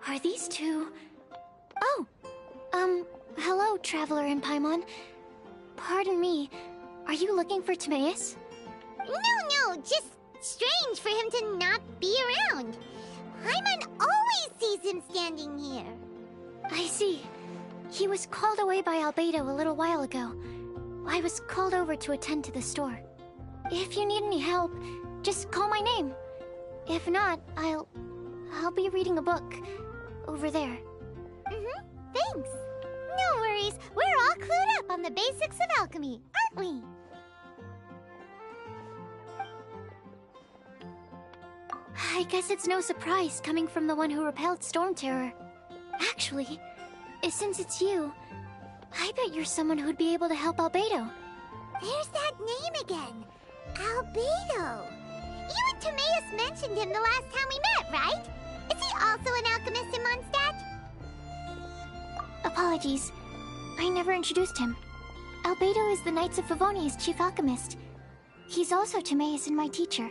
Are these two... Oh! Hello, Traveler in Paimon. Pardon me, are you looking for Timaeus? No, just strange for him to not be around. Paimon always sees him standing here. I see. He was called away by Albedo a little while ago. I was called over to attend to the store. If you need any help, just call my name. If not, I'll be reading a book over there. Thanks. No worries, we're all clued up on the basics of alchemy, aren't we? I guess it's no surprise coming from the one who repelled Storm Terror. Actually, since it's you, I bet you're someone who'd be able to help Albedo. There's that name again. Albedo. You and Timaeus mentioned him the last time we met, right? Is he also an alchemist in Mondstadt? Apologies. I never introduced him. Albedo is the Knights of Favonia's chief alchemist. He's also Timaeus and my teacher.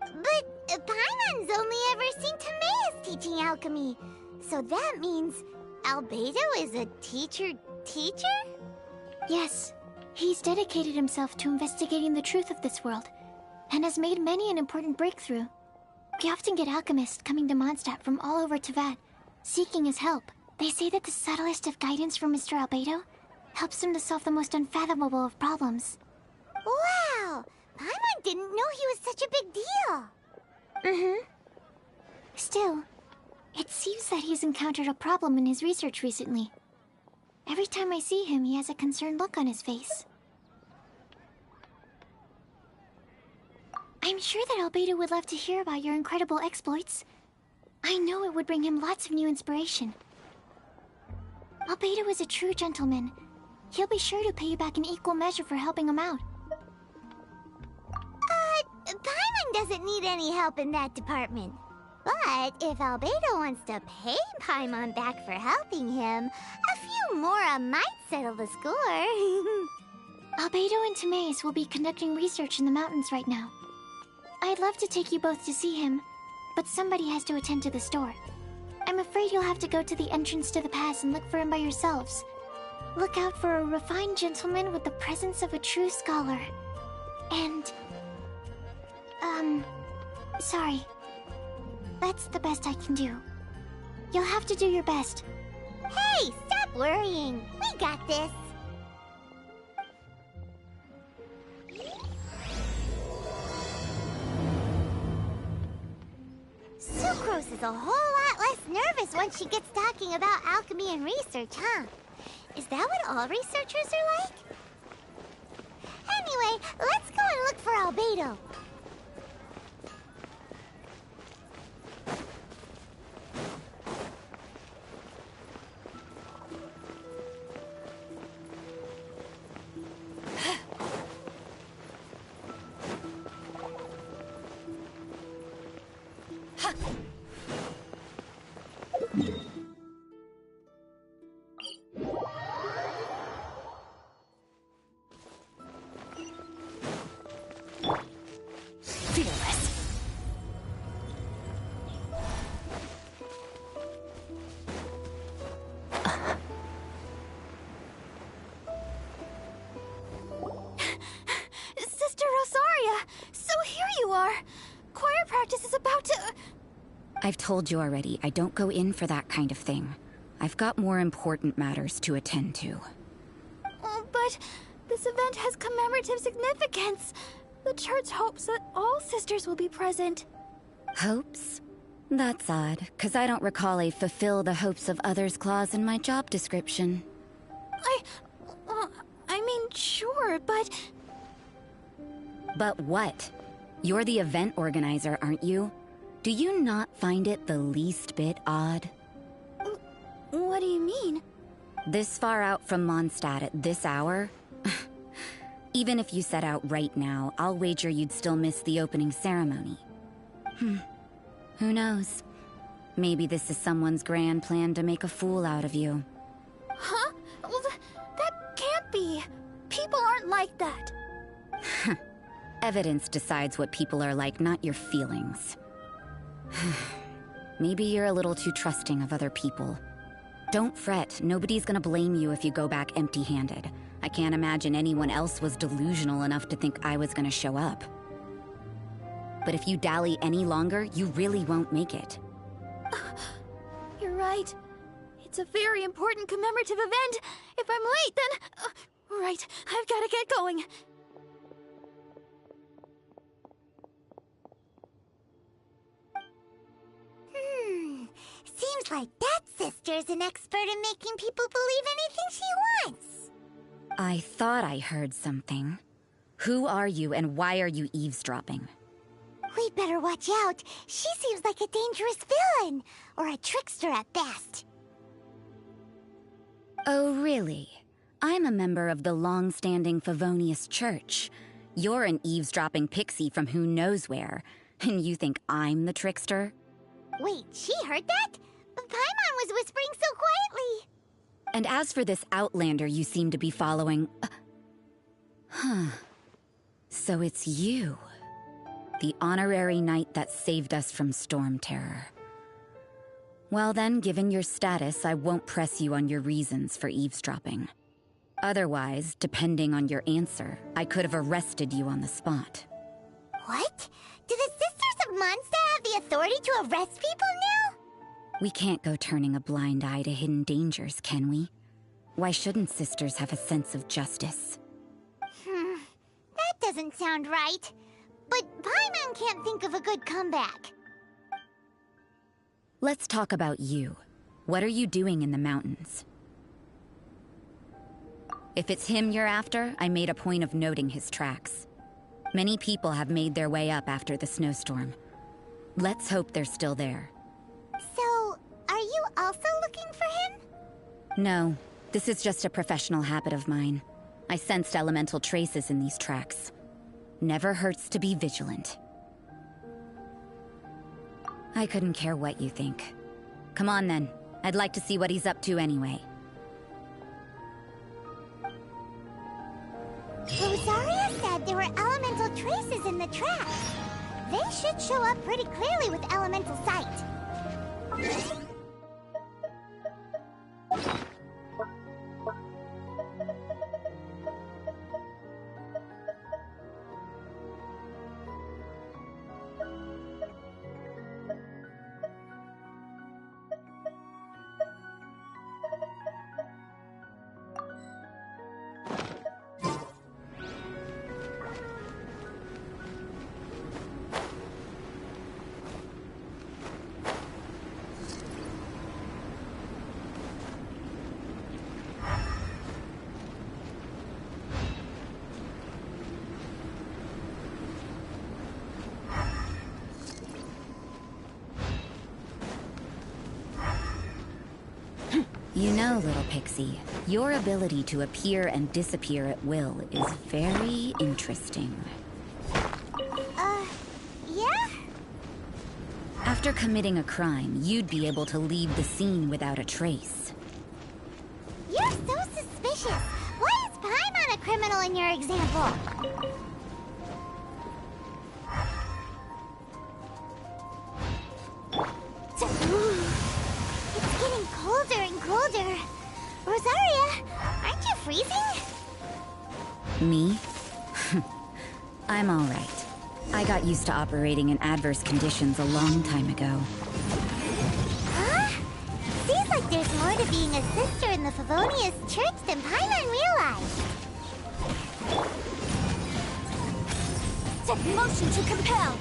But Paimon's only ever seen Timaeus teaching alchemy. So that means Albedo is a teacher? Yes. He's dedicated himself to investigating the truth of this world, and has made many an important breakthrough. We often get alchemists coming to Mondstadt from all over Teyvat, seeking his help. They say that the subtlest of guidance from Mr. Albedo helps him to solve the most unfathomable of problems. Wow! Paimon didn't know he was such a big deal. Still, it seems that he's encountered a problem in his research recently. Every time I see him, he has a concerned look on his face. I'm sure that Albedo would love to hear about your incredible exploits. I know it would bring him lots of new inspiration. Albedo is a true gentleman. He'll be sure to pay you back in equal measure for helping him out. Paimon doesn't need any help in that department. But if Albedo wants to pay Paimon back for helping him, a few mora might settle the score. Albedo and Timaeus will be conducting research in the mountains right now. I'd love to take you both to see him, but somebody has to attend to the store. I'm afraid you'll have to go to the entrance to the pass and look for him by yourselves. Look out for a refined gentleman with the presence of a true scholar. And... sorry. That's the best I can do. You'll have to do your best. Hey, stop worrying. We got this. Sucrose is a whole lot less nervous once she gets talking about alchemy and research, huh? Is that what all researchers are like? Anyway, let's go and look for Albedo. I've told you already, I don't go in for that kind of thing. I've got more important matters to attend to. But this event has commemorative significance. The church hopes that all sisters will be present. Hopes? That's odd, 'cause I don't recall a fulfill the hopes of others clause in my job description. I mean, sure, but... But what? You're the event organizer, aren't you? Do you not find it the least bit odd? What do you mean? This far out from Mondstadt at this hour? Even if you set out right now, I'll wager you'd still miss the opening ceremony. Who knows? Maybe this is someone's grand plan to make a fool out of you. Huh? Well, that can't be. People aren't like that. Evidence decides what people are like, not your feelings. Maybe you're a little too trusting of other people. Don't fret, nobody's gonna blame you if you go back empty-handed. I can't imagine anyone else was delusional enough to think I was gonna show up. But if you dally any longer, you really won't make it. You're right. It's a very important commemorative event. If I'm late, then... right, I've gotta get going. Seems like that sister's an expert in making people believe anything she wants. I thought I heard something. Who are you and why are you eavesdropping? We'd better watch out. She seems like a dangerous villain, or a trickster at best. Oh, really? I'm a member of the long-standing Favonius Church. You're an eavesdropping pixie from who knows where, and you think I'm the trickster? Wait, she heard that? But Paimon was whispering so quietly. And as for this outlander you seem to be following... So it's you. The honorary knight that saved us from Storm Terror. Well then, given your status, I won't press you on your reasons for eavesdropping. Otherwise, depending on your answer, I could have arrested you on the spot. What? Do the Sisters of Mondstadt have the authority to arrest people now? We can't go turning a blind eye to hidden dangers, can we? Why shouldn't sisters have a sense of justice? That doesn't sound right. But Paimon can't think of a good comeback. Let's talk about you. What are you doing in the mountains? If it's him you're after, I made a point of noting his tracks. Many people have made their way up after the snowstorm. Let's hope they're still there. So, are you also looking for him? No, this is just a professional habit of mine. I sensed elemental traces in these tracks. Never hurts to be vigilant. I couldn't care what you think. Come on then. I'd like to see what he's up to anyway. Rosaria said there were elemental traces in the tracks. They should show up pretty clearly with elemental sight. You know, little pixie, your ability to appear and disappear at will is very interesting. Yeah? After committing a crime, you'd be able to leave the scene without a trace. You're so suspicious. Why is Paimon a criminal in your example? It's getting colder and colder. Rosaria, aren't you freezing? Me? I'm all right. I got used to operating in adverse conditions a long time ago. Huh? Seems like there's more to being a sister in the Favonius Church than Paimon realized. Set motion to compel.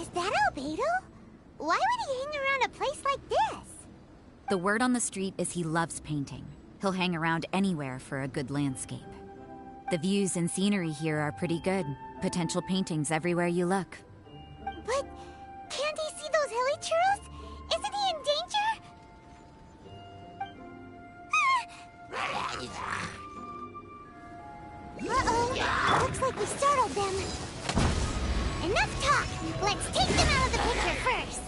Is that Albedo? Why would he hang around a place like this? The word on the street is he loves painting. He'll hang around anywhere for a good landscape. The views and scenery here are pretty good. Potential paintings everywhere you look. But can't he see those hilly churros? Isn't he in danger? Uh-oh. Looks like we startled them. Enough talk! Let's take them out of the picture first!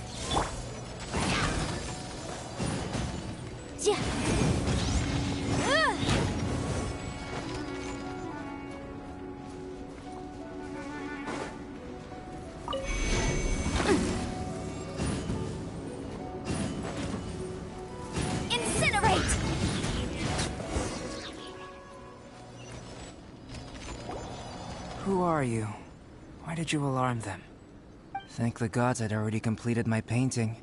Incinerate! Who are you? Why did you alarm them? Thank the gods I'd already completed my painting.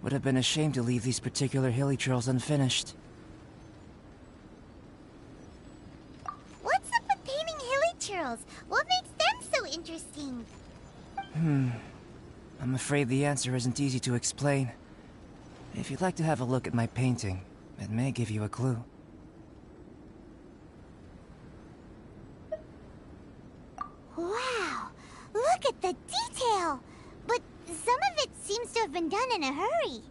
Would have been a shame to leave these particular hilly trails unfinished. What's up with painting hilly churros? What makes them so interesting? I'm afraid the answer isn't easy to explain. If you'd like to have a look at my painting, it may give you a clue. Wow! Look at the detail! But some of it seems to have been done in a hurry.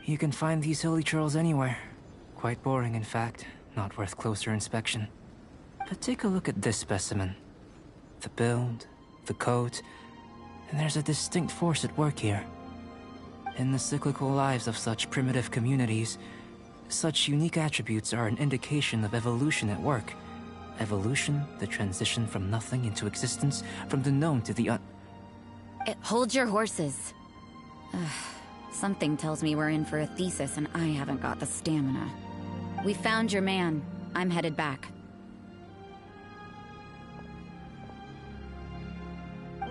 You can find these hilly trails anywhere. Quite boring, in fact. Not worth closer inspection. But take a look at this specimen. The build, the coat, and there's a distinct force at work here. In the cyclical lives of such primitive communities, such unique attributes are an indication of evolution at work. Evolution, the transition from nothing into existence, from the known to the Hold your horses. Something tells me we're in for a thesis and I haven't got the stamina. We found your man. I'm headed back.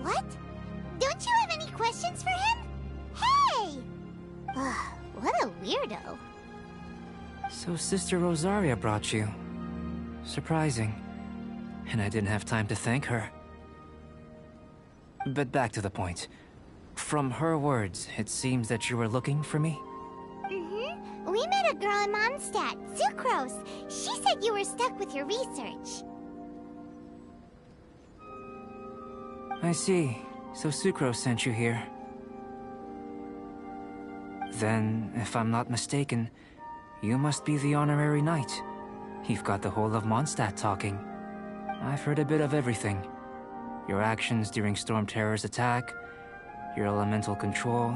What? Don't you have any questions for him? Hey! What a weirdo. So Sister Rosaria brought you. Surprising. And I didn't have time to thank her. But back to the point. From her words, it seems that you were looking for me? Mm-hmm. We met a girl in Mondstadt, Sucrose. She said you were stuck with your research. I see. So Sucrose sent you here. Then, if I'm not mistaken, you must be the honorary knight. You've got the whole of Mondstadt talking. I've heard a bit of everything. Your actions during Storm Terror's attack, your elemental control,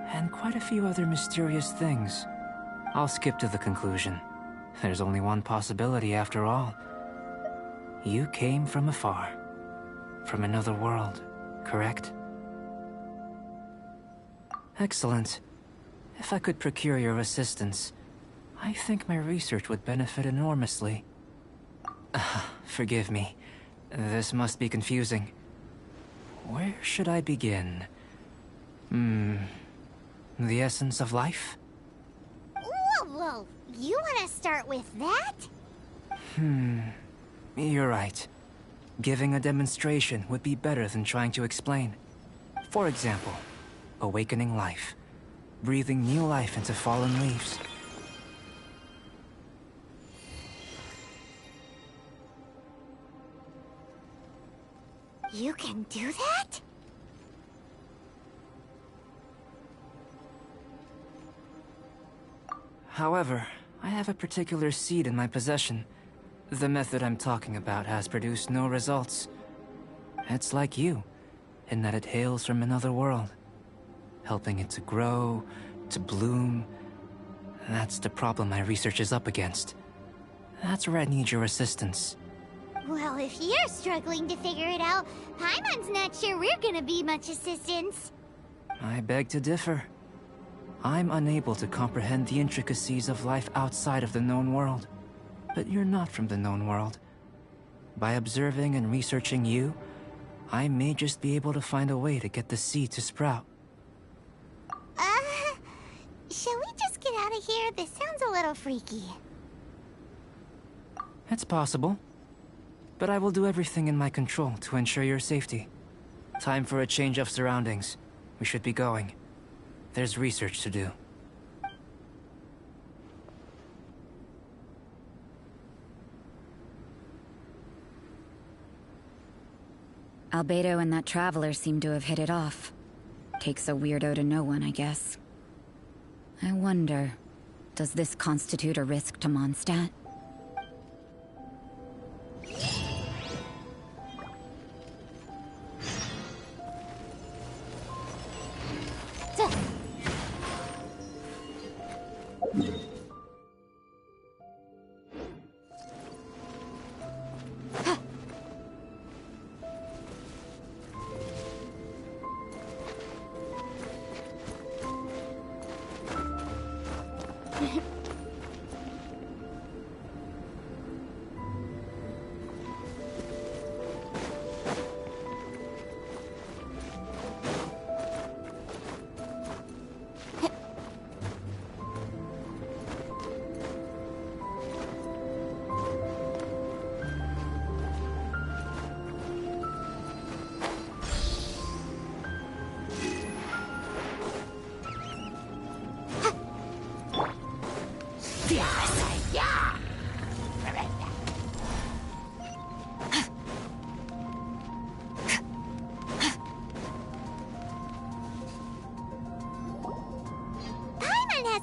and quite a few other mysterious things. I'll skip to the conclusion. There's only one possibility after all. You came from afar. From another world, correct? Excellent. If I could procure your assistance, I think my research would benefit enormously. Forgive me. This must be confusing. Where should I begin? The essence of life? Whoa. You want to start with that? You're right. Giving a demonstration would be better than trying to explain. For example, awakening life. Breathing new life into fallen leaves. You can do that? However, I have a particular seed in my possession. The method I'm talking about has produced no results. It's like you, in that it hails from another world. Helping it to grow, to bloom. That's the problem my research is up against. That's where I need your assistance. Well, if you're struggling to figure it out, Paimon's not sure we're gonna be much assistance. I beg to differ. I'm unable to comprehend the intricacies of life outside of the known world. But you're not from the known world. By observing and researching you, I may just be able to find a way to get the seed to sprout. Shall we just get out of here? This sounds a little freaky. It's possible. But I will do everything in my control to ensure your safety. Time for a change of surroundings. We should be going. There's research to do. Albedo and that traveler seem to have hit it off. Takes a weirdo to know one, I guess. I wonder, does this constitute a risk to Mondstadt?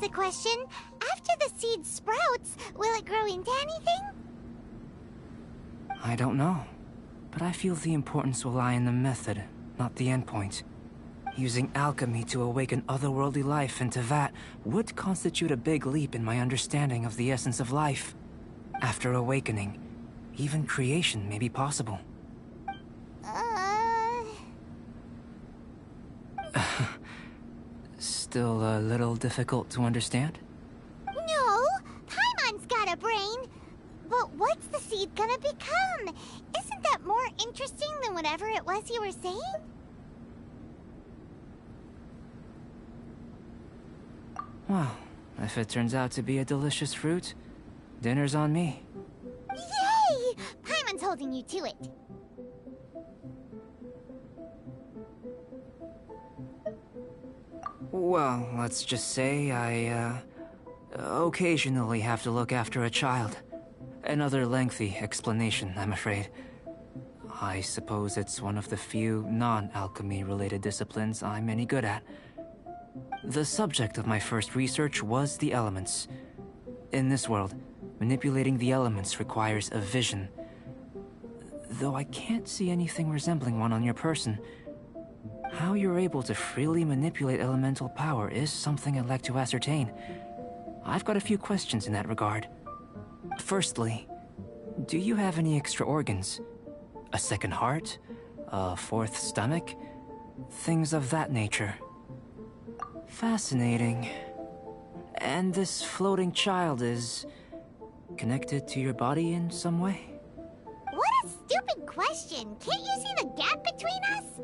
A question. After the seed sprouts, will it grow into anything? I don't know. But I feel the importance will lie in the method, not the endpoint. Using alchemy to awaken otherworldly life into that would constitute a big leap in my understanding of the essence of life. After awakening, even creation may be possible. Still a little difficult to understand? No! Paimon's got a brain! But what's the seed gonna become? Isn't that more interesting than whatever it was you were saying? Well, if it turns out to be a delicious fruit, dinner's on me. Yay! Paimon's holding you to it. Well, let's just say I, occasionally have to look after a child. Another lengthy explanation, I'm afraid. I suppose it's one of the few non-alchemy-related disciplines I'm any good at. The subject of my first research was the elements. In this world, manipulating the elements requires a vision. Though I can't see anything resembling one on your person, how you're able to freely manipulate elemental power is something I'd like to ascertain. I've got a few questions in that regard. Firstly, do you have any extra organs? A second heart? A fourth stomach? Things of that nature. Fascinating. And this floating child is connected to your body in some way? What a stupid question! Can't you see the gap between us?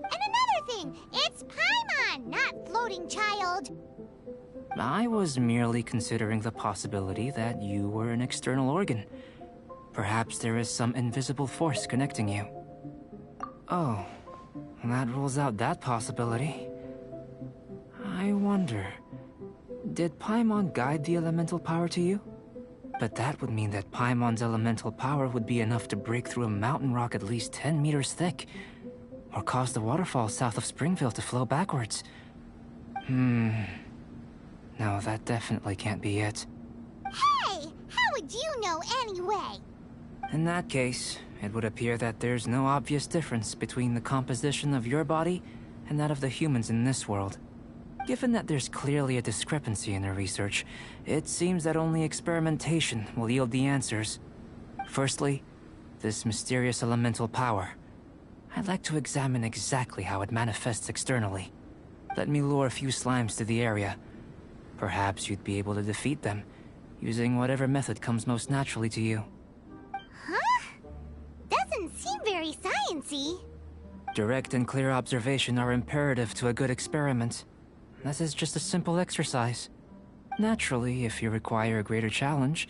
And another thing, it's Paimon, not floating child. I was merely considering the possibility that you were an external organ. Perhaps there is some invisible force connecting you. Oh, that rules out that possibility. I wonder, did Paimon guide the elemental power to you? But that would mean that Paimon's elemental power would be enough to break through a mountain rock at least 10 meters thick, or cause the waterfall south of Springville to flow backwards. No, that definitely can't be it. Hey! How would you know anyway? In that case, it would appear that there's no obvious difference between the composition of your body and that of the humans in this world. Given that there's clearly a discrepancy in the research, it seems that only experimentation will yield the answers. Firstly, this mysterious elemental power. I'd like to examine exactly how it manifests externally. Let me lure a few slimes to the area. Perhaps you'd be able to defeat them, using whatever method comes most naturally to you. Huh? Doesn't seem very sciencey. Direct and clear observation are imperative to a good experiment. This is just a simple exercise. Naturally, if you require a greater challenge,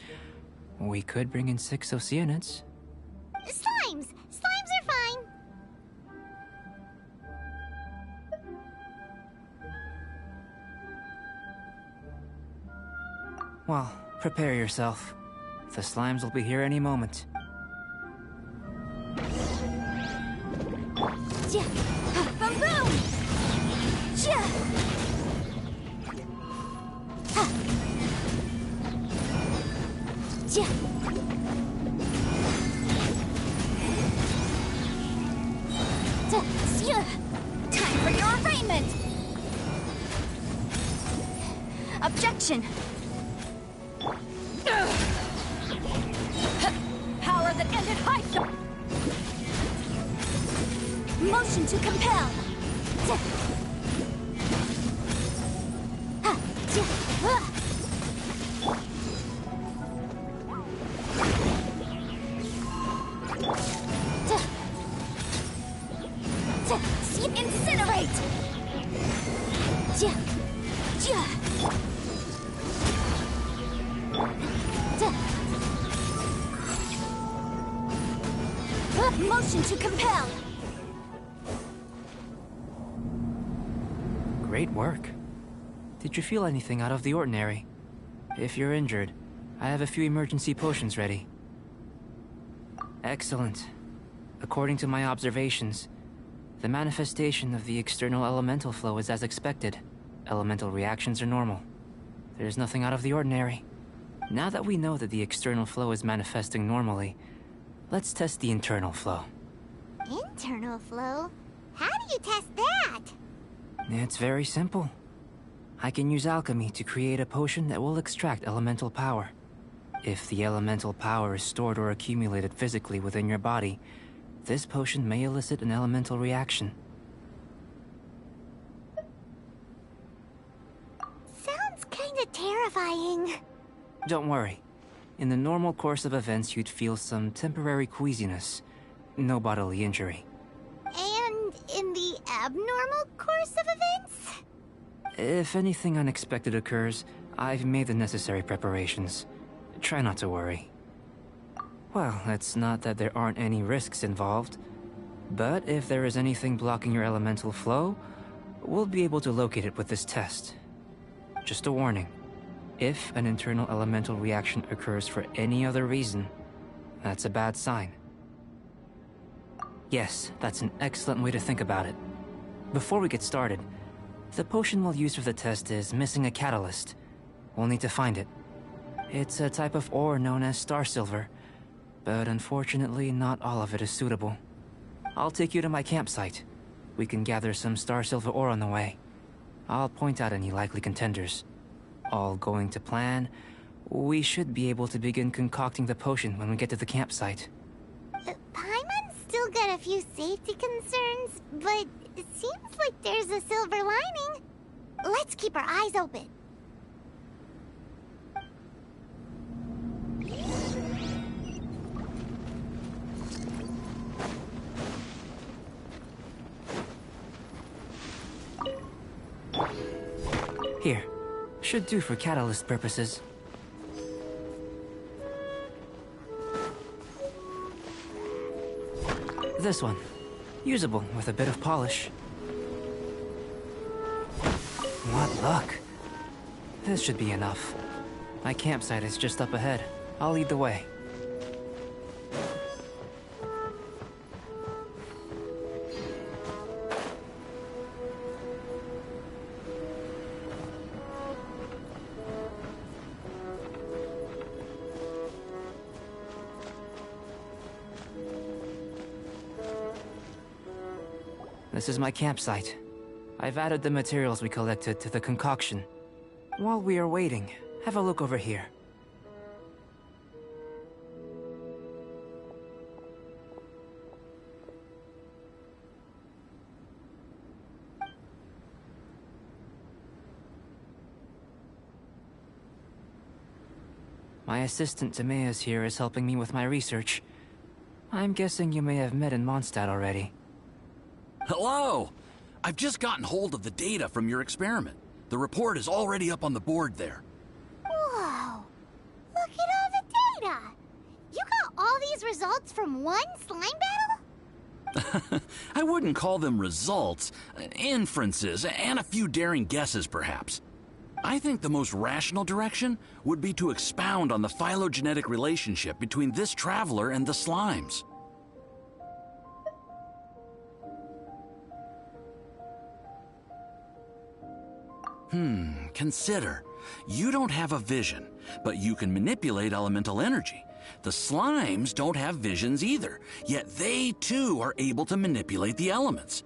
we could bring in 6 Oceanids. Slimes! Slimes are fine! Well, prepare yourself. The slimes will be here any moment. Boom boom! Time for your arraignment! Objection! Power that ended high. Motion to compel! Incinerate! Motion to compel! Great work. Did you feel anything out of the ordinary? If you're injured, I have a few emergency potions ready. Excellent. According to my observations, the manifestation of the external elemental flow is as expected. Elemental reactions are normal. There's nothing out of the ordinary. Now that we know that the external flow is manifesting normally, let's test the internal flow. Internal flow? How do you test that? It's very simple. I can use alchemy to create a potion that will extract elemental power. If the elemental power is stored or accumulated physically within your body, this potion may elicit an elemental reaction. Sounds kinda terrifying. Don't worry. In the normal course of events, you'd feel some temporary queasiness. No bodily injury. And in the abnormal course of events? If anything unexpected occurs, I've made the necessary preparations. Try not to worry. Well, it's not that there aren't any risks involved. But if there is anything blocking your elemental flow, we'll be able to locate it with this test. Just a warning. If an internal elemental reaction occurs for any other reason, that's a bad sign. Yes, that's an excellent way to think about it. Before we get started, the potion we'll use for the test is missing a catalyst. We'll need to find it. It's a type of ore known as star silver, but unfortunately not all of it is suitable. I'll take you to my campsite. We can gather some star silver ore on the way. I'll point out any likely contenders. All going to plan, we should be able to begin concocting the potion when we get to the campsite. Paimon's still got a few safety concerns, but it seems like there's a silver lining. Let's keep our eyes open. Here. Should do for catalyst purposes. This one. Usable with a bit of polish. What luck. This should be enough. My campsite is just up ahead. I'll lead the way. This is my campsite. I've added the materials we collected to the concoction. While we are waiting, have a look over here. My assistant Timaeus here is helping me with my research. I'm guessing you may have met in Mondstadt already. Hello! I've just gotten hold of the data from your experiment. The report is already up on the board there. Whoa! Look at all the data! You got all these results from one slime battle? I wouldn't call them results, inferences, and a few daring guesses, perhaps. I think the most rational direction would be to expound on the phylogenetic relationship between this traveler and the slimes. Consider. You don't have a vision, but you can manipulate elemental energy. The slimes don't have visions either, yet they too are able to manipulate the elements.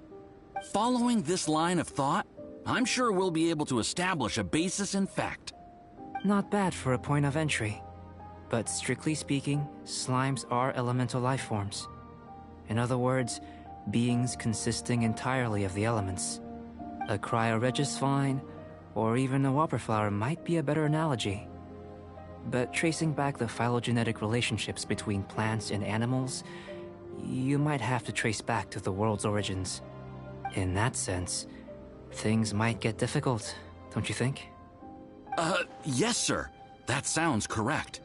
Following this line of thought, I'm sure we'll be able to establish a basis in fact. Not bad for a point of entry. But strictly speaking, slimes are elemental life forms. In other words, beings consisting entirely of the elements. A cryoregisvine, or even a whopperflower might be a better analogy. But tracing back the phylogenetic relationships between plants and animals, you might have to trace back to the world's origins. In that sense, things might get difficult, don't you think? Yes, sir. That sounds correct.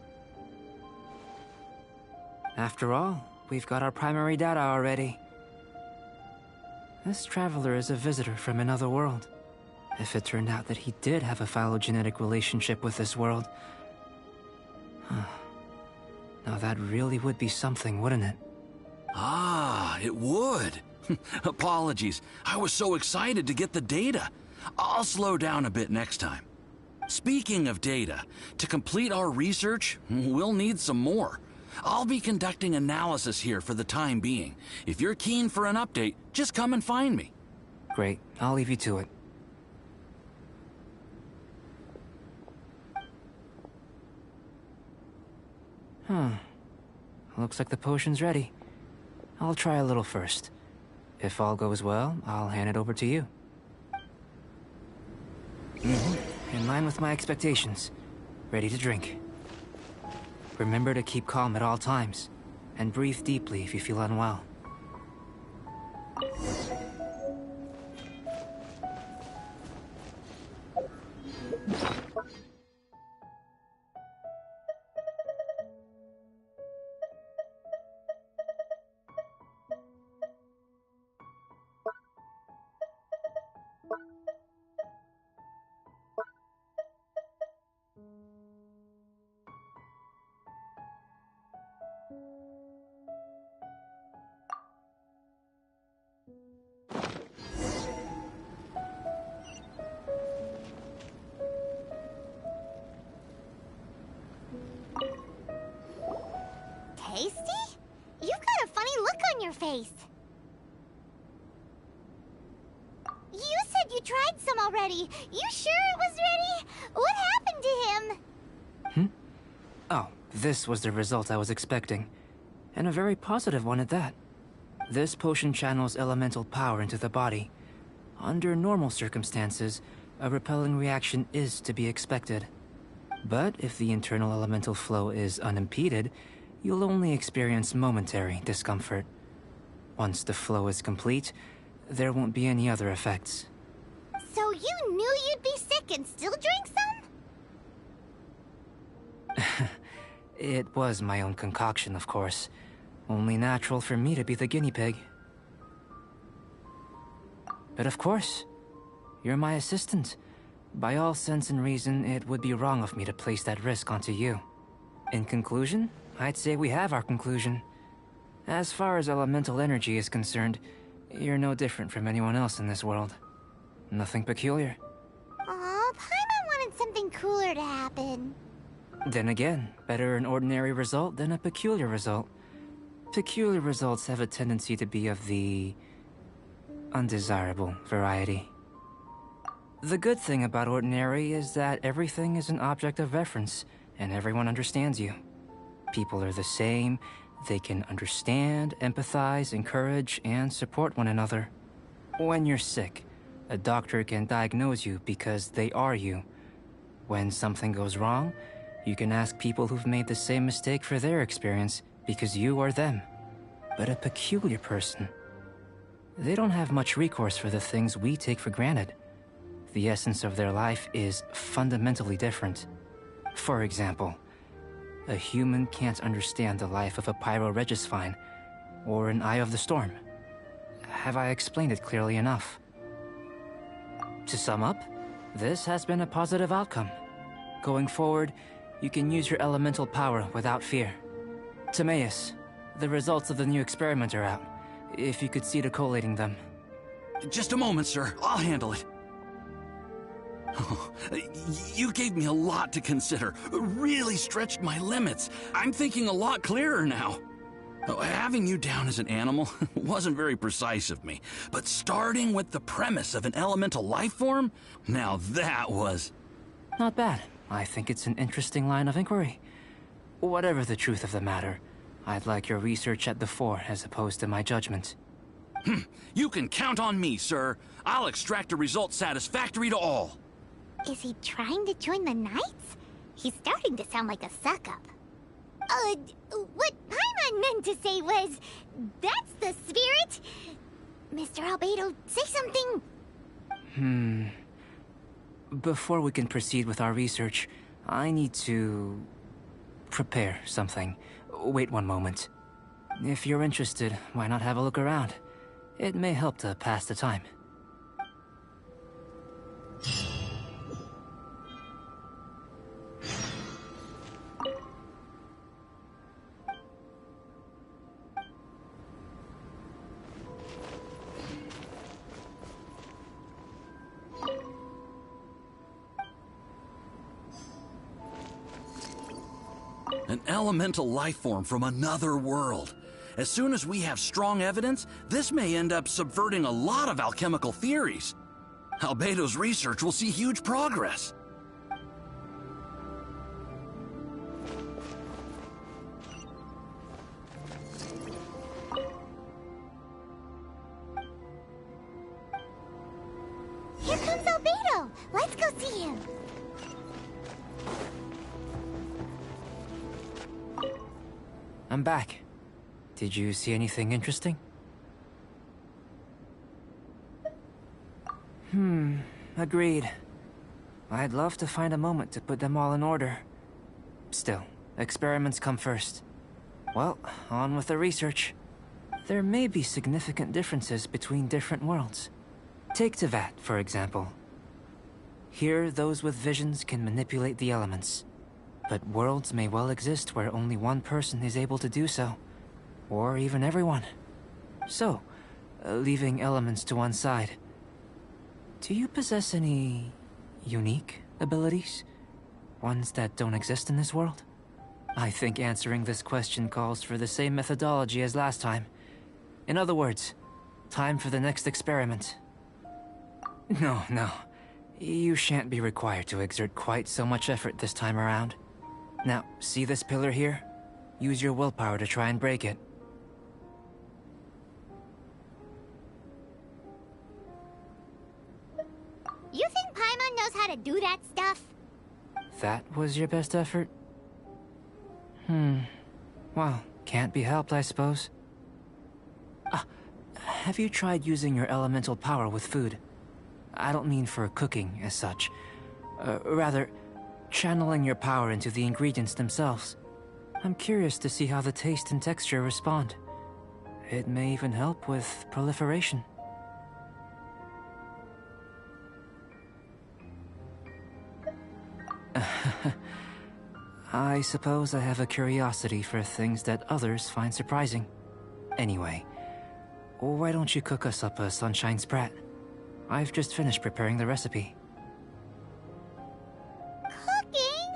After all, we've got our primary data already. This traveler is a visitor from another world. If it turned out that he did have a phylogenetic relationship with this world... Now that really would be something, wouldn't it? Ah, it would. Apologies. I was so excited to get the data. I'll slow down a bit next time. Speaking of data, to complete our research, we'll need some more. I'll be conducting analysis here for the time being. If you're keen for an update, just come and find me. Great. I'll leave you to it. Looks like the potion's ready. I'll try a little first. If all goes well, I'll hand it over to you. In line with my expectations. Ready to drink. Remember to keep calm at all times, and breathe deeply if you feel unwell. Tasty? You've got a funny look on your face. You said you tried some already. You sure it was ready? What happened to him? Oh, this was the result I was expecting. And a very positive one at that. This potion channels elemental power into the body. Under normal circumstances, a repelling reaction is to be expected. But if the internal elemental flow is unimpeded, you'll only experience momentary discomfort. Once the flow is complete, there won't be any other effects. So you knew you'd be sick and still drank some? It was my own concoction, of course. Only natural for me to be the guinea pig. But of course, you're my assistant. By all sense and reason, it would be wrong of me to place that risk onto you. In conclusion, I'd say we have our conclusion. As far as elemental energy is concerned, you're no different from anyone else in this world. Nothing peculiar. Aw, Paimon wanted something cooler to happen. Then again, better an ordinary result than a peculiar result. Peculiar results have a tendency to be of the undesirable variety. The good thing about ordinary is that everything is an object of reference, and everyone understands you. People are the same, they can understand, empathize, encourage, and support one another. When you're sick, a doctor can diagnose you because they are you. When something goes wrong, you can ask people who've made the same mistake for their experience because you are them. But a peculiar person, they don't have much recourse for the things we take for granted. The essence of their life is fundamentally different. For example, a human can't understand the life of a pyroregisvine or an eye of the storm. Have I explained it clearly enough? To sum up, This has been a positive outcome. Going forward, you can use your elemental power without fear. Timaeus, the results of the new experiment are out. If you could see to collating them. Just a moment, sir. I'll handle it. You gave me a lot to consider. Really stretched my limits. I'm thinking a lot clearer now. Having you down as an animal wasn't very precise of me, but starting with the premise of an elemental life form, now that was... Not bad. I think it's an interesting line of inquiry. Whatever the truth of the matter, I'd like your research at the fore as opposed to my judgment. You can count on me, sir. I'll extract a result satisfactory to all. Is he trying to join the Knights? He's starting to sound like a suck-up. What Paimon meant to say was, that's the spirit. Mr. Albedo, say something. Before we can proceed with our research, I need to... prepare something. Wait one moment. If you're interested, why not have a look around? It may help to pass the time. An elemental life form from another world. As soon as we have strong evidence, this may end up subverting a lot of alchemical theories. Albedo's research will see huge progress. Here comes Albedo. Let's go see him. I'm back. Did you see anything interesting? Agreed. I'd love to find a moment to put them all in order. Still, experiments come first. Well, on with the research. There may be significant differences between different worlds. Take Tevat, for example. Here, those with visions can manipulate the elements. But worlds may well exist where only one person is able to do so. Or even everyone. So, leaving elements to one side, do you possess any unique abilities? Ones that don't exist in this world? I think answering this question calls for the same methodology as last time. In other words, time for the next experiment. No. You shan't be required to exert quite so much effort this time around. Now, see this pillar here? Use your willpower to try and break it. You think Paimon knows how to do that stuff? That was your best effort? Well, can't be helped, I suppose. Have you tried using your elemental power with food? I don't mean for cooking, as such. Rather, channeling your power into the ingredients themselves. I'm curious to see how the taste and texture respond. It may even help with proliferation. I suppose I have a curiosity for things that others find surprising. Anyway, why don't you cook us up a sunshine sprat? I've just finished preparing the recipe. Cooking?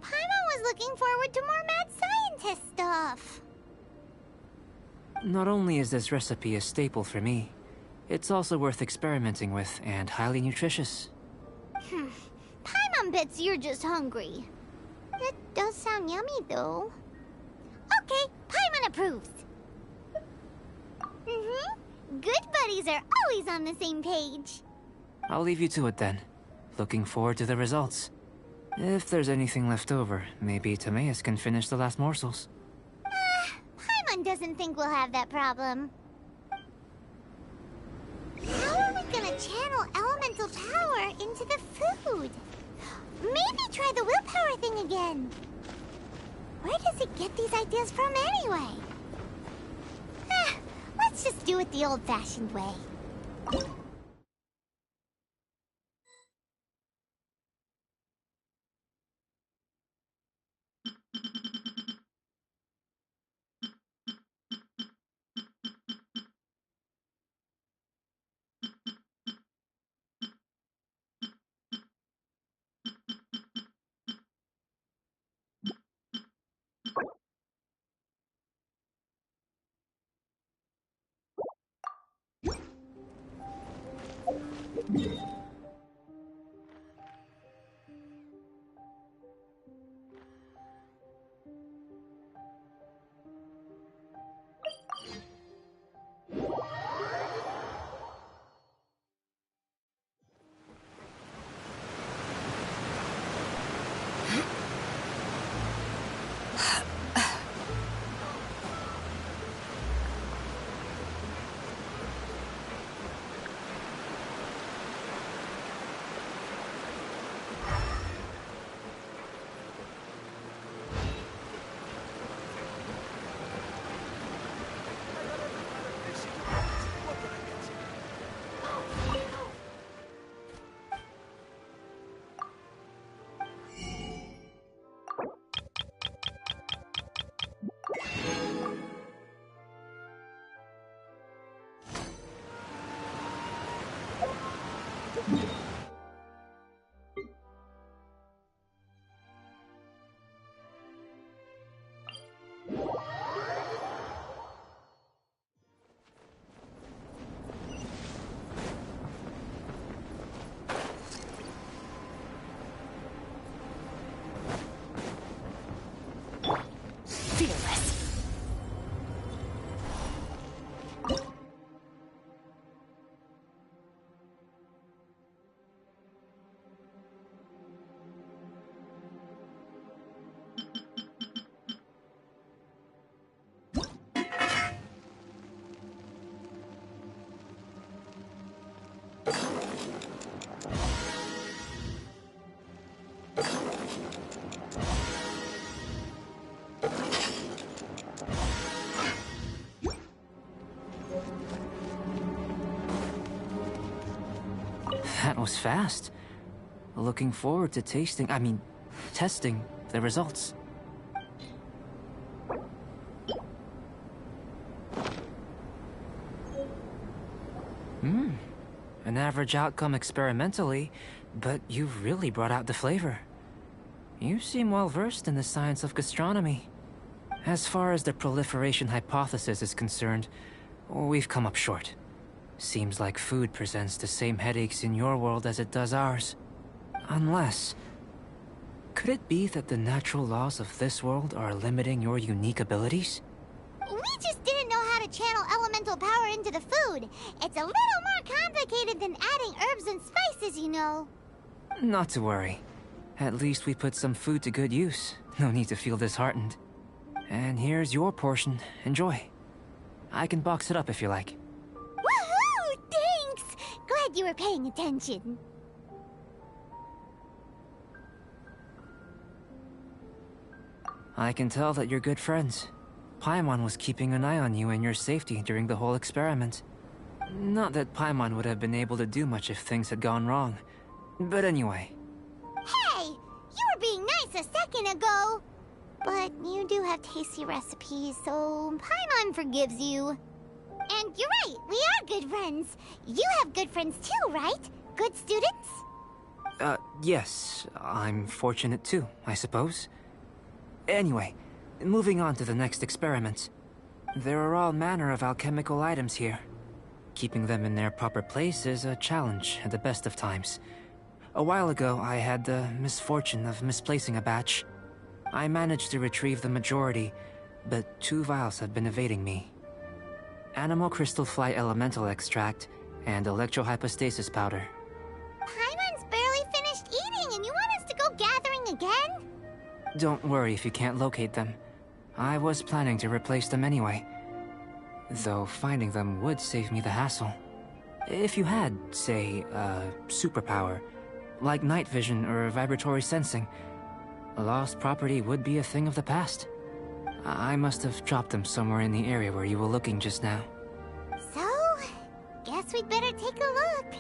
Paimon was looking forward to more mad scientist stuff. Not only is this recipe a staple for me, it's also worth experimenting with and highly nutritious. Paimon bets you're just hungry. That does sound yummy, though. Okay, Paimon approves. Good buddies are always on the same page. I'll leave you to it then. Looking forward to the results. If there's anything left over, maybe Timaeus can finish the last morsels. Paimon doesn't think we'll have that problem. How are we gonna channel elemental power into the food? Maybe try the willpower thing again. Where does it get these ideas from anyway? Let's just do it the old-fashioned way. That was fast. Looking forward to testing the results. An average outcome experimentally, but you've really brought out the flavor. You seem well versed in the science of gastronomy. As far as the proliferation hypothesis is concerned, we've come up short. Seems like food presents the same headaches in your world as it does ours. Unless... could it be that the natural laws of this world are limiting your unique abilities? We just didn't know how to channel elemental power into the food. It's a little more complicated than adding herbs and spices, you know. Not to worry. At least we put some food to good use. No need to feel disheartened. And here's your portion. Enjoy. I can box it up if you like. Woohoo! Thanks! Glad you were paying attention. I can tell that you're good friends. Paimon was keeping an eye on you and your safety during the whole experiment. Not that Paimon would have been able to do much if things had gone wrong. But anyway. Hey! You were being nice a second ago! But you do have tasty recipes, so Paimon forgives you. And you're right, we are good friends. You have good friends too, right? Good students? Yes. I'm fortunate too, I suppose. Anyway, moving on to the next experiment. There are all manner of alchemical items here. Keeping them in their proper place is a challenge at the best of times. A while ago, I had the misfortune of misplacing a batch. I managed to retrieve the majority, but 2 vials have been evading me. Animal crystal fly elemental extract and electrohypostasis powder. Paimon's barely finished eating and you want us to go gathering again? Don't worry if you can't locate them. I was planning to replace them anyway. Though finding them would save me the hassle. If you had, say, a superpower, like night vision or vibratory sensing, lost property would be a thing of the past. I must have dropped them somewhere in the area where you were looking just now. So, guess we'd better take a look.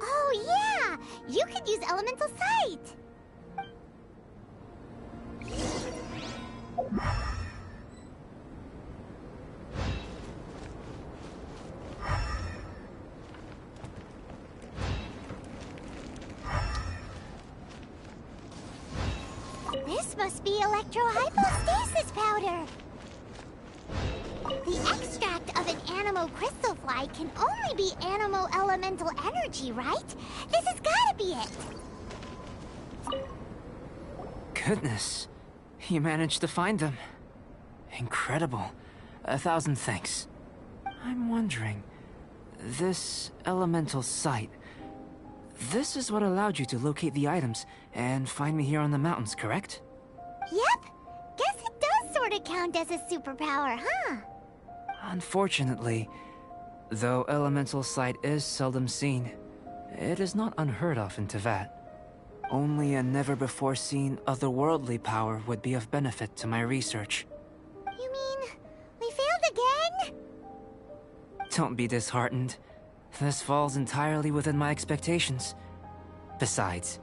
Oh yeah! You could use elemental sight! This must be electrohypostasis powder! The extract of an animal Animo crystal fly can only be Animo elemental energy, right? This has gotta be it! Goodness, you managed to find them. Incredible. 1,000 thanks. I'm wondering, this elemental sight, this is what allowed you to locate the items and find me here on the mountains, correct? Yep. Guess it does sort of count as a superpower, huh? Unfortunately, though elemental sight is seldom seen, it is not unheard of in Teyvat. Only a never-before-seen otherworldly power would be of benefit to my research. You mean, we failed again? Don't be disheartened. This falls entirely within my expectations. Besides,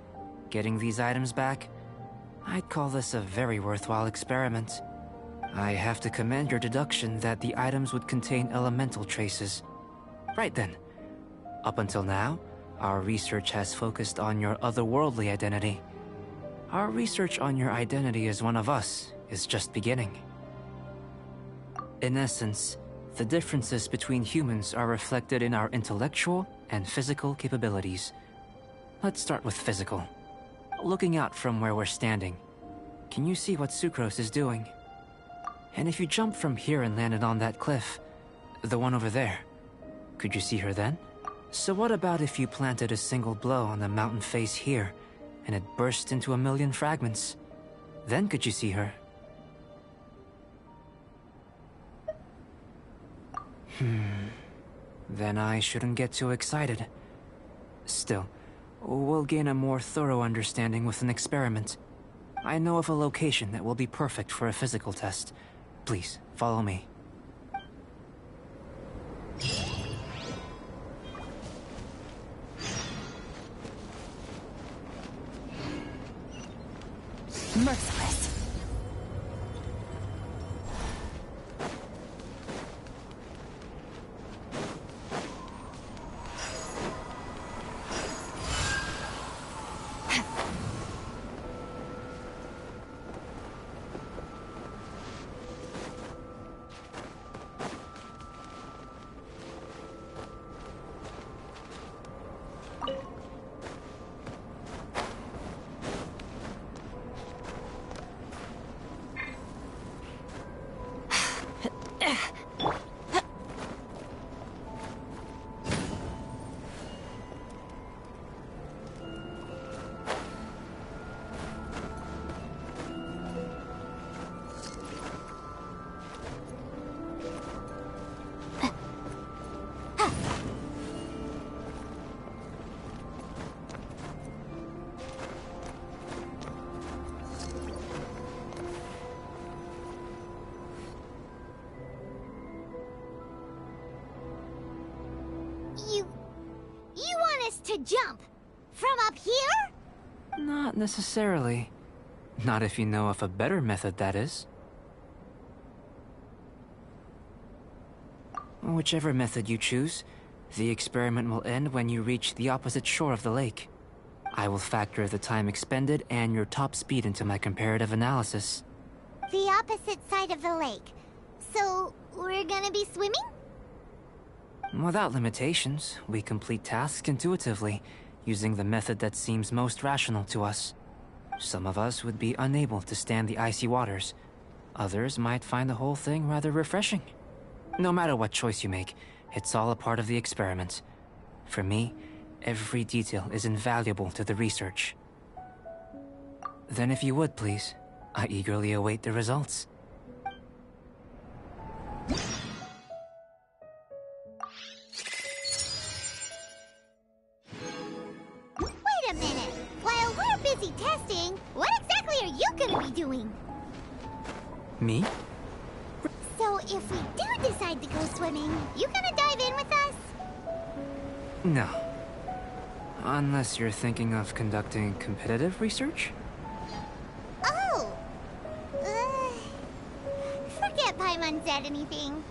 getting these items back, I'd call this a very worthwhile experiment. I have to commend your deduction that the items would contain elemental traces. Right then. Up until now, our research has focused on your otherworldly identity. Our research on your identity as one of us is just beginning. In essence, the differences between humans are reflected in our intellectual and physical capabilities. Let's start with physical. Looking out from where we're standing, can you see what Sucrose is doing? And if you jumped from here and landed on that cliff, the one over there, could you see her then? So what about if you planted a single blow on the mountain face here, and it burst into 1,000,000 fragments? Then could you see her? Then I shouldn't get too excited. Still, we'll gain a more thorough understanding with an experiment. I know of a location that will be perfect for a physical test. Please, follow me. Merciless. You want us to jump? From up here? Not necessarily. Not if you know of a better method, that is. Whichever method you choose, the experiment will end when you reach the opposite shore of the lake. I will factor the time expended and your top speed into my comparative analysis. The opposite side of the lake. So, we're gonna be swimming? Without limitations, we complete tasks intuitively, using the method that seems most rational to us. Some of us would be unable to stand the icy waters. Others might find the whole thing rather refreshing. No matter what choice you make, it's all a part of the experiment. For me, every detail is invaluable to the research. Then if you would, please, I eagerly await the results. Wait a minute. While we're busy testing, what exactly are you gonna be doing? Me? So if we do decide to go swimming, you gonna dive in with us? No. Unless you're thinking of conducting competitive research? Oh! Forget Paimon said anything.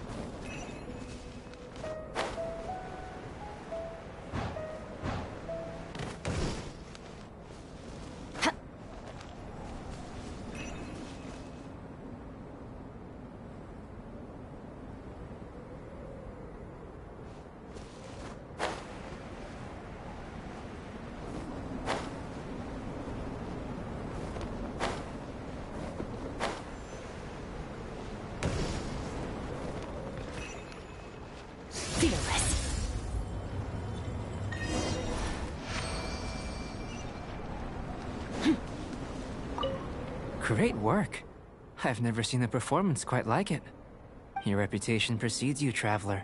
Fearless. Great work. I've never seen a performance quite like it. Your reputation precedes you, Traveler.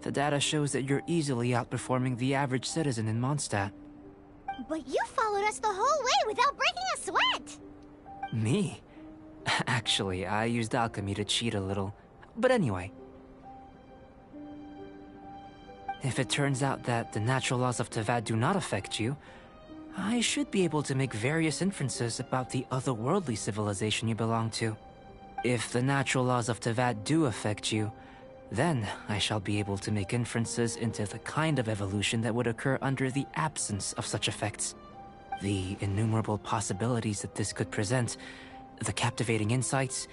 The data shows that you're easily outperforming the average citizen in Mondstadt. But you followed us the whole way without breaking a sweat! Me? Actually, I used alchemy to cheat a little. But anyway. If it turns out that the natural laws of Tavad do not affect you, I should be able to make various inferences about the otherworldly civilization you belong to. If the natural laws of Tavad do affect you, then I shall be able to make inferences into the kind of evolution that would occur under the absence of such effects. The innumerable possibilities that this could present, the captivating insights,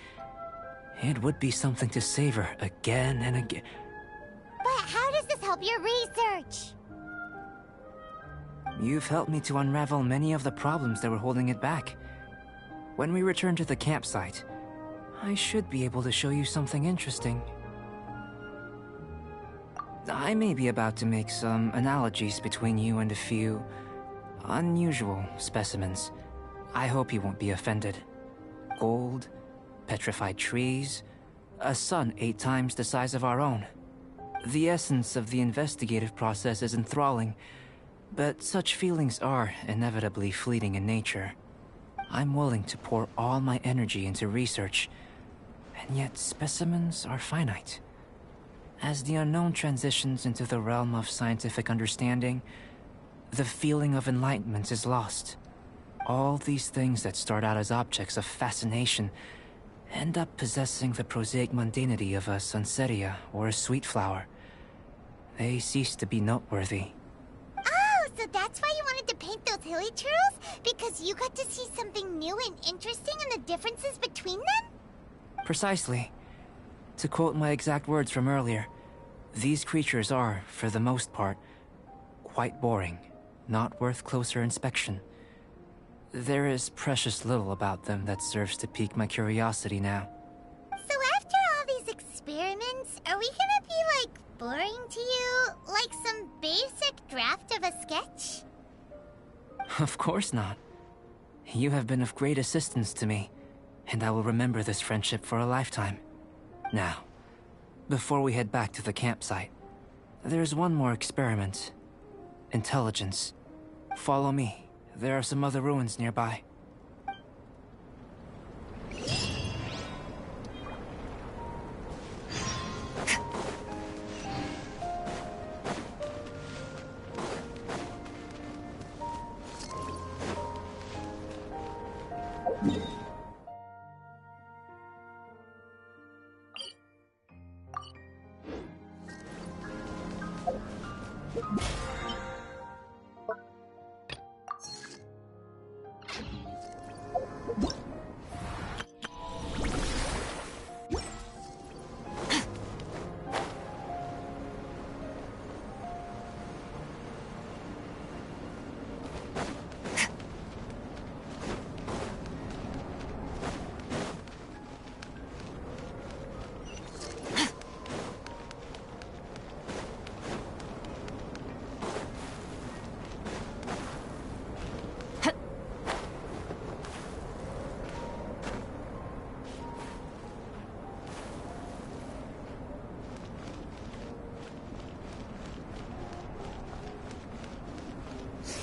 it would be something to savor again and again. But how does this help your research? You've helped me to unravel many of the problems that were holding it back. When we return to the campsite, I should be able to show you something interesting. I may be about to make some analogies between you and a few unusual specimens. I hope you won't be offended. Gold, petrified trees, a sun 8 times the size of our own. The essence of the investigative process is enthralling, but such feelings are inevitably fleeting in nature. I'm willing to pour all my energy into research, and yet specimens are finite. As the unknown transitions into the realm of scientific understanding, the feeling of enlightenment is lost. All these things that start out as objects of fascination end up possessing the prosaic mundanity of a sunsetia or a sweet flower. They cease to be noteworthy. Oh, so that's why you wanted to paint those hilly turtles? Because you got to see something new and interesting in the differences between them? Precisely. To quote my exact words from earlier, these creatures are, for the most part, quite boring, not worth closer inspection. There is precious little about them that serves to pique my curiosity now. So after all these experiments, are we gonna be, like, boring to you? Like some basic draft of a sketch? Of course not. You have been of great assistance to me, and I will remember this friendship for a lifetime. Now, before we head back to the campsite, there's one more experiment. Intelligence. Follow me. There are some other ruins nearby.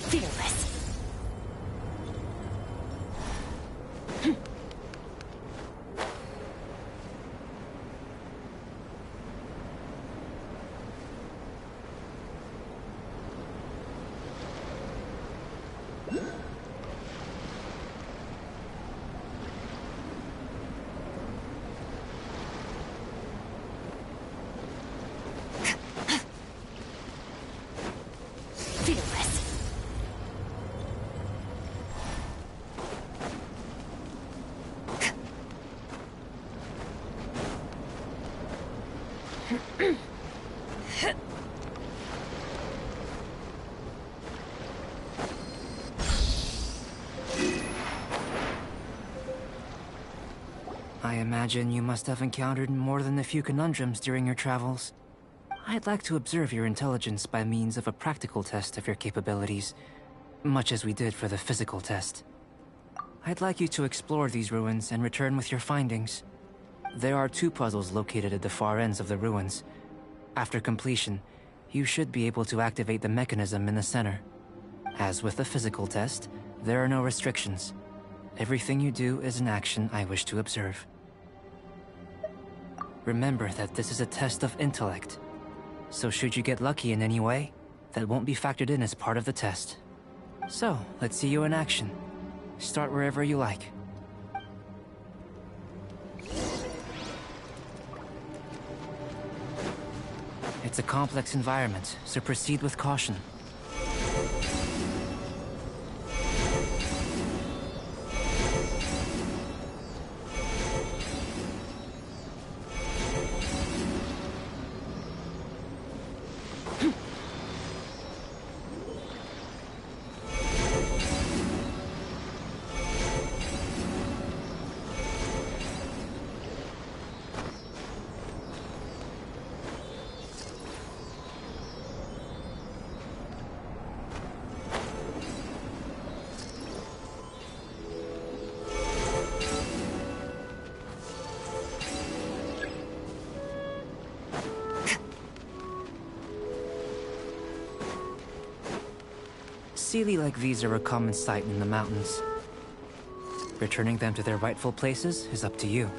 Fearless. Fearless. I imagine you must have encountered more than a few conundrums during your travels. I'd like to observe your intelligence by means of a practical test of your capabilities, much as we did for the physical test. I'd like you to explore these ruins and return with your findings. There are 2 puzzles located at the far ends of the ruins. After completion, you should be able to activate the mechanism in the center. As with the physical test, there are no restrictions. Everything you do is an action I wish to observe. Remember that this is a test of intellect, so should you get lucky in any way, that won't be factored in as part of the test. So, let's see you in action. Start wherever you like. It's a complex environment, so proceed with caution. Sealy like these are a common sight in the mountains. Returning them to their rightful places is up to you.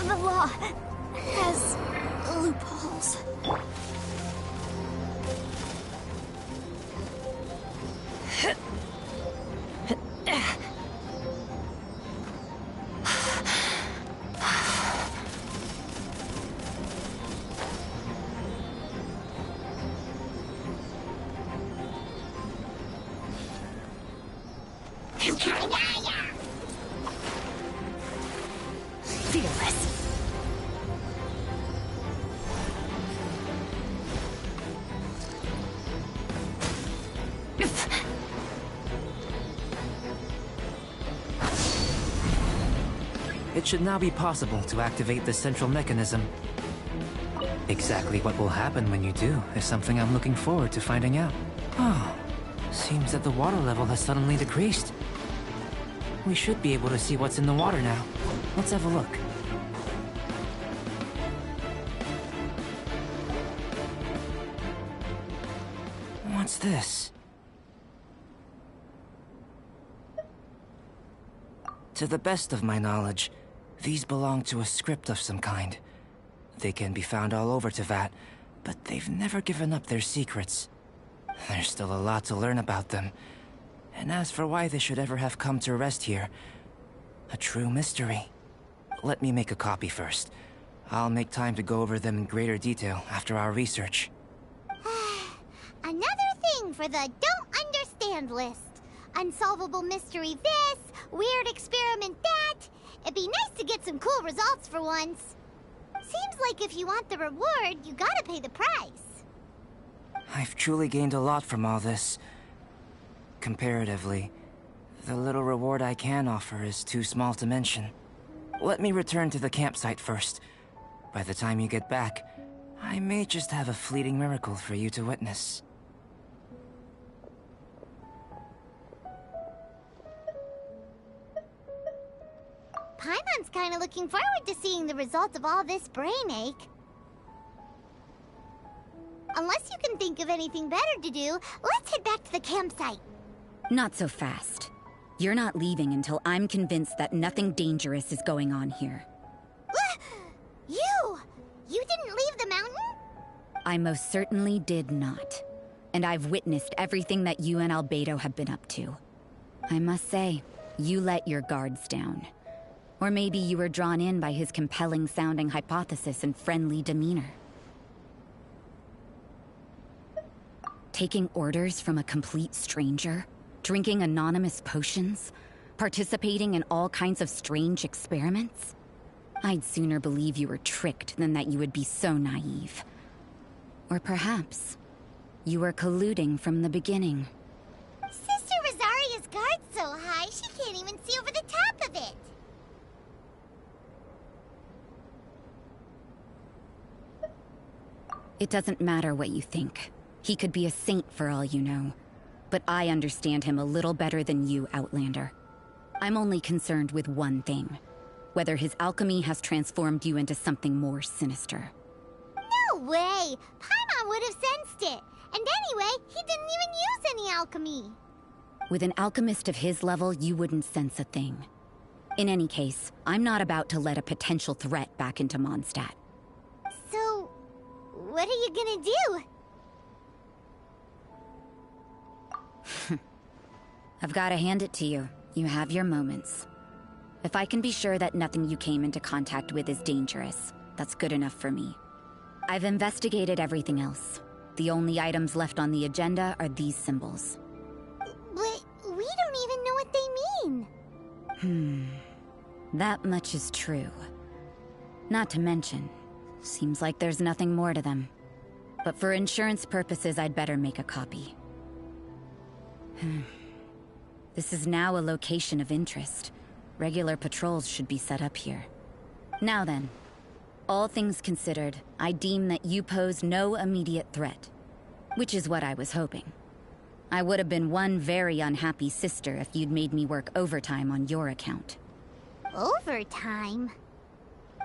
The law has loopholes. It should now be possible to activate the central mechanism. Exactly what will happen when you do is something I'm looking forward to finding out. Oh, seems that the water level has suddenly decreased. We should be able to see what's in the water now. Let's have a look. What's this? To the best of my knowledge, these belong to a script of some kind. They can be found all over Teyvat, but they've never given up their secrets. There's still a lot to learn about them. And as for why they should ever have come to rest here, a true mystery. Let me make a copy first. I'll make time to go over them in greater detail after our research. Another thing for the don't understand list. Unsolvable mystery this, weird experiment that. It'd be nice to get some cool results for once. Seems like if you want the reward, you gotta pay the price. I've truly gained a lot from all this. Comparatively, the little reward I can offer is too small to mention. Let me return to the campsite first. By the time you get back, I may just have a fleeting miracle for you to witness. Paimon's kinda looking forward to seeing the result of all this brain ache. Unless you can think of anything better to do, let's head back to the campsite. Not so fast. You're not leaving until I'm convinced that nothing dangerous is going on here. You didn't leave the mountain? I most certainly did not. And I've witnessed everything that you and Albedo have been up to. I must say, you let your guards down. Or maybe you were drawn in by his compelling-sounding hypothesis and friendly demeanor. Taking orders from a complete stranger? Drinking anonymous potions? Participating in all kinds of strange experiments? I'd sooner believe you were tricked than that you would be so naive. Or perhaps, you were colluding from the beginning. Sister Rosaria's guard's so high, she can't even see over the top of it. It doesn't matter what you think. He could be a saint for all you know. But I understand him a little better than you, Outlander. I'm only concerned with one thing. Whether his alchemy has transformed you into something more sinister. No way! Paimon would have sensed it. And anyway, he didn't even use any alchemy. With an alchemist of his level, you wouldn't sense a thing. In any case, I'm not about to let a potential threat back into Mondstadt. So, what are you gonna do? I've gotta hand it to you. You have your moments. If I can be sure that nothing you came into contact with is dangerous, that's good enough for me. I've investigated everything else. The only items left on the agenda are these symbols. But we don't even know what they mean. That much is true. Not to mention, seems like there's nothing more to them. But for insurance purposes, I'd better make a copy. This is now a location of interest. Regular patrols should be set up here. Now then, all things considered, I deem that you pose no immediate threat. Which is what I was hoping. I would have been one very unhappy sister if you'd made me work overtime on your account. Overtime?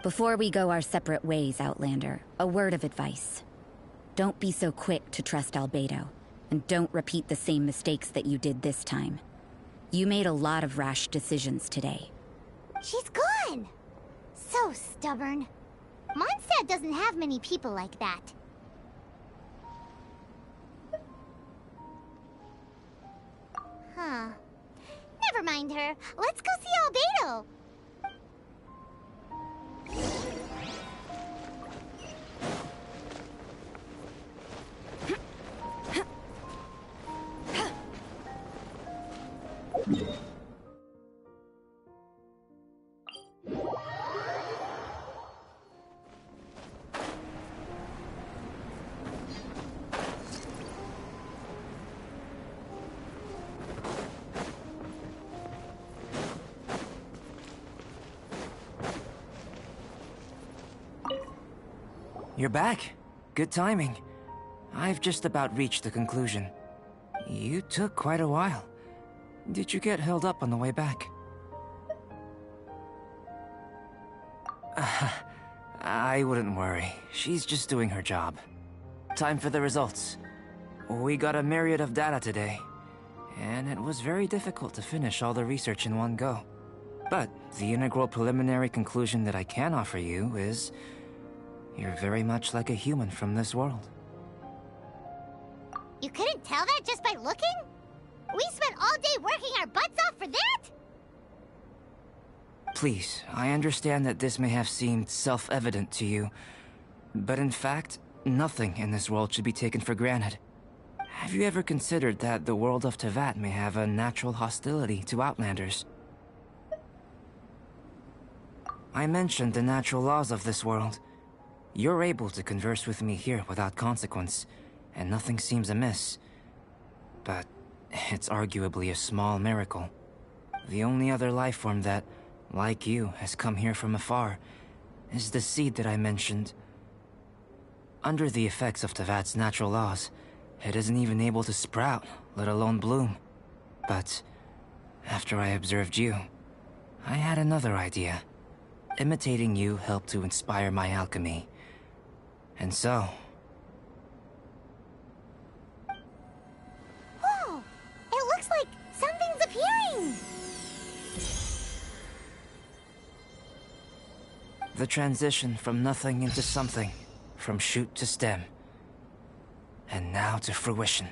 Before we go our separate ways, Outlander, a word of advice. Don't be so quick to trust Albedo, and don't repeat the same mistakes that you did this time. You made a lot of rash decisions today. She's gone! So stubborn. Mondstadt doesn't have many people like that. Huh. Never mind her. Let's go see Albedo. You're back. Good timing. I've just about reached the conclusion. You took quite a while. Did you get held up on the way back? I wouldn't worry. She's just doing her job. Time for the results. We got a myriad of data today, and it was very difficult to finish all the research in one go. But the integral preliminary conclusion that I can offer you is you're very much like a human from this world. You couldn't tell that just by looking? We spent all day working our butts off for that? Please, I understand that this may have seemed self-evident to you, but in fact, nothing in this world should be taken for granted. Have you ever considered that the world of Tevat may have a natural hostility to Outlanders? I mentioned the natural laws of this world. You're able to converse with me here without consequence, and nothing seems amiss. But it's arguably a small miracle. The only other life form that, like you, has come here from afar is the seed that I mentioned. Under the effects of Tevat's natural laws, it isn't even able to sprout, let alone bloom. But after I observed you, I had another idea. Imitating you helped to inspire my alchemy. And so... Whoa! It looks like something's appearing! The transition from nothing into something, from shoot to stem, and now to fruition.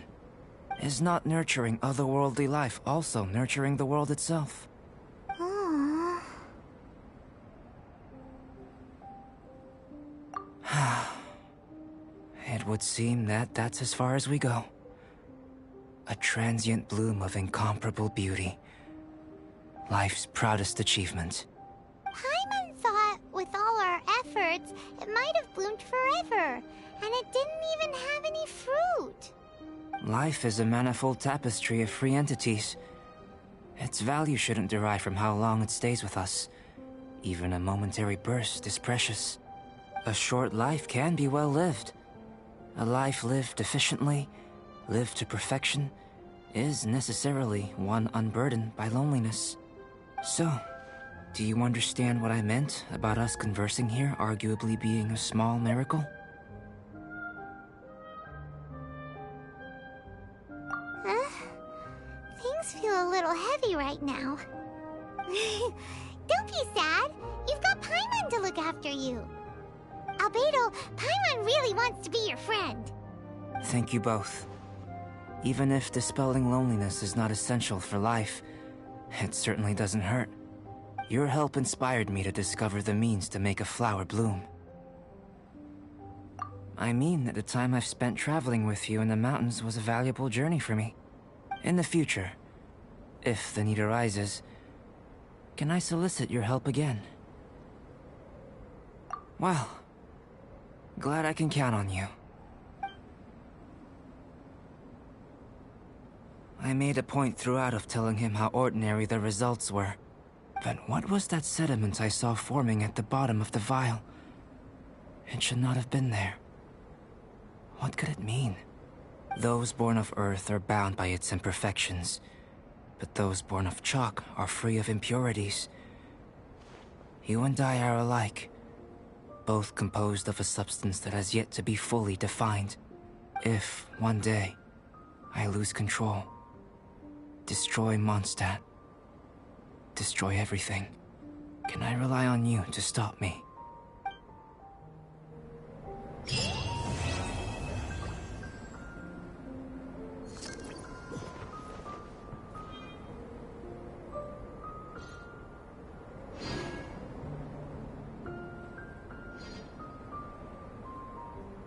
Is not nurturing otherworldly life also nurturing the world itself? Aww. It would seem that that's as far as we go. A transient bloom of incomparable beauty. Life's proudest achievement. Paimon thought, with all our efforts, it might have bloomed forever, and it didn't even have any fruit. Life is a manifold tapestry of free entities. Its value shouldn't derive from how long it stays with us. Even a momentary burst is precious. A short life can be well lived. A life lived efficiently, lived to perfection, is necessarily one unburdened by loneliness. So, do you understand what I meant about us conversing here arguably being a small miracle? Things feel a little heavy right now. Don't be sad. You've got Paimon to look after you. Albedo, Paimon really wants to be your friend. Thank you both. Even if dispelling loneliness is not essential for life, it certainly doesn't hurt. Your help inspired me to discover the means to make a flower bloom. I mean that the time I've spent traveling with you in the mountains was a valuable journey for me. In the future, if the need arises, can I solicit your help again? Well, glad I can count on you. I made a point throughout of telling him how ordinary the results were. But what was that sediment I saw forming at the bottom of the vial? It should not have been there. What could it mean? Those born of Earth are bound by its imperfections, but those born of chalk are free of impurities. You and I are alike, both composed of a substance that has yet to be fully defined. If, one day, I lose control, destroy Mondstadt, destroy everything, can I rely on you to stop me?